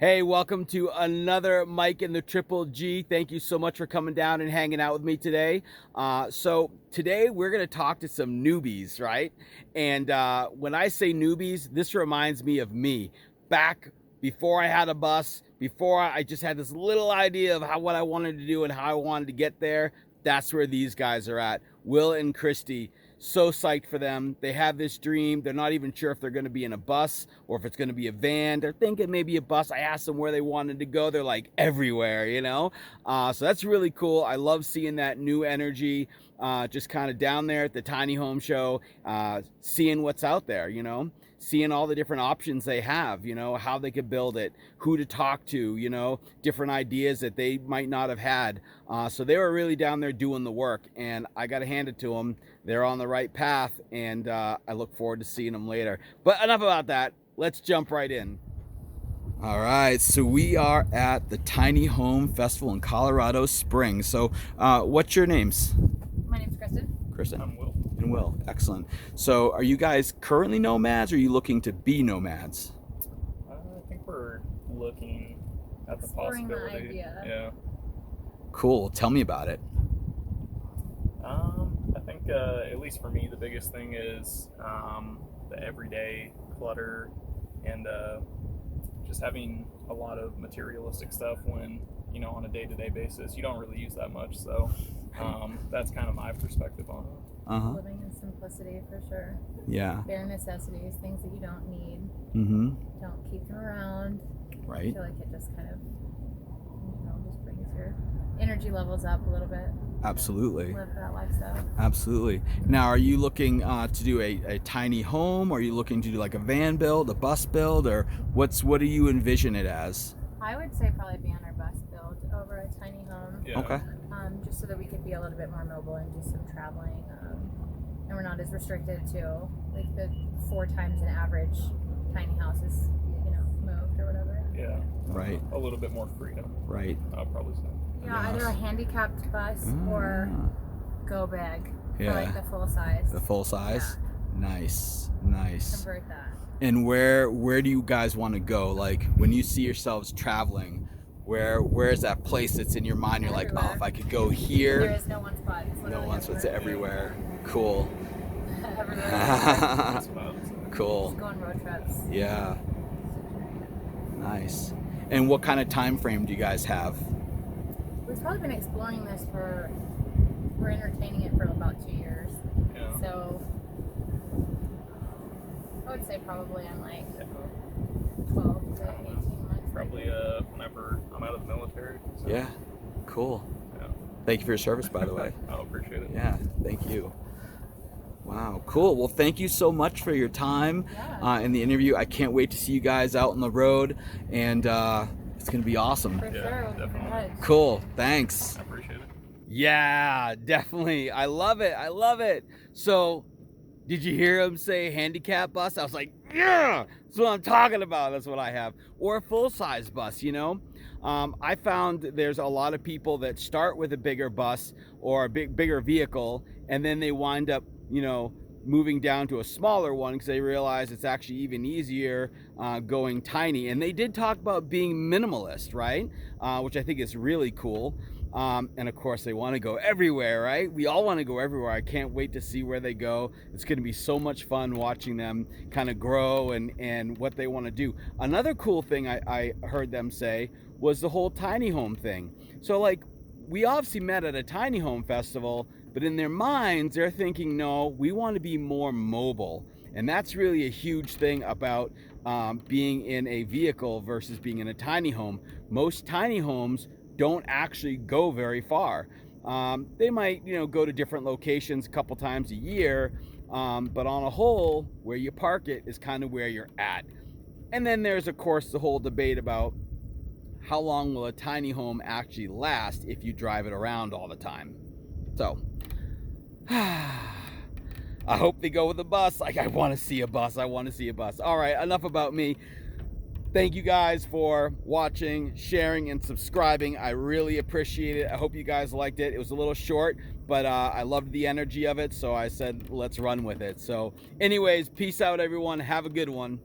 Hey, welcome to another Mike and the Triple G. Thank you so much for coming down and hanging out with me today. So today we're going to talk to some newbies, right? And when I say newbies, this reminds me of me back before I had a bus, before I just had this little idea of what I wanted to do and how I wanted to get there. That's where these guys are at. Will and Christy. So psyched for them. They have this dream. They're not even sure if they're going to be in a bus or if it's going to be a van. They're thinking maybe a bus. I asked them where they wanted to go. They're like everywhere, you know? So that's really cool. I love seeing that new energy just kind of down there at the tiny home show, seeing what's out there, you know? Seeing all the different options they have, you know, how they could build it, who to talk to, you know, different ideas that they might not have had. So they were really down there doing the work, and I got to hand it to them. They're on the right path, and I look forward to seeing them later. But enough about that. Let's jump right in. All right, so we are at the Tiny Home Festival in Colorado Springs. So what's your names? My name's Kristen. Kristen. I'm Will. And Will, excellent. So are you guys currently nomads, or are you looking to be nomads? I think we're looking at the Exploring the possibility. idea. Yeah. Cool. Tell me about it. I think at least for me, the biggest thing is the everyday clutter and just having a lot of materialistic stuff when, you know, on a day-to-day basis, you don't really use that much. So that's kind of my perspective on it. Uh-huh. Living in simplicity for sure. Yeah. Bare necessities, things that you don't need. Mm-hmm. Don't keep them around. I Right. feel like it just kind of, you know, just brings your energy levels up a little bit. Absolutely. Live that lifestyle. Absolutely. Now, are you looking to do a tiny home? Or are you looking to do like a van build, a bus build, or what do you envision it as? I would say probably be on our bus build over a tiny home. Yeah. Okay. Just so that we could be a little bit more mobile and do some traveling. And we're not as restricted to like the 4 times an average tiny house is, you know, moved or whatever. Yeah. Right. A little bit more freedom, Right. I'll probably say. Yeah, Yes. either a handicapped bus or go big for Yeah. like the full size. The full size. Nice. Nice. Convert that. And where do you guys want to go? Like when you see yourselves traveling, where is that place that's in your mind? You're like, oh, Everywhere. if I could go There here. is no one spot. It's No literally one, so it's everywhere. everywhere. Cool. Everywhere. That's what I would say. Cool. Just go on road trips. Yeah. Nice. And what kind of time frame do you guys have? We've probably been exploring this we're entertaining it for about 2 years. Yeah. So I would say probably on like Yeah. 12 to 18 months. Probably whenever I'm out of the military. So, Yeah. Cool. Yeah. Thank you for your service, by the way. I appreciate it. Yeah. Thank you. Wow. Cool. Well, thank you so much for your time in the interview. I can't wait to see you guys out on the road, and it's going to be awesome. For Yeah, sure. We'll keep in definitely. touch. Cool. Thanks. I appreciate it. Yeah, definitely. I love it. I love it. So, did you hear him say handicap bus? I was like, yeah, that's what I'm talking about. That's what I have. Or a full-size bus, you know? I found there's a lot of people that start with a bigger bus or a bigger vehicle, and then they wind up, you know, moving down to a smaller one because they realize it's actually even easier going tiny. And they did talk about being minimalist, right? Which I think is really cool. And of course they want to go everywhere, right? We all want to go everywhere. I can't wait to see where they go. It's going to be so much fun watching them kind of grow and what they want to do. Another cool thing I heard them say was the whole tiny home thing. So like we obviously met at a tiny home festival, but in their minds they're thinking, no, we want to be more mobile. And that's really a huge thing about being in a vehicle versus being in a tiny home. Most tiny homes don't actually go very far. They might, you know, go to different locations a couple times a year, but on a whole, where you park it is kind of where you're at. And then there's, of course, the whole debate about how long will a tiny home actually last if you drive it around all the time. So, I hope they go with a bus. Like, I want to see a bus. I want to see a bus. All right, enough about me. Thank you guys for watching, sharing, and subscribing. I really appreciate it. I hope you guys liked it. It was a little short, but I loved the energy of it, so I said, let's run with it. So anyways, peace out, everyone. Have a good one.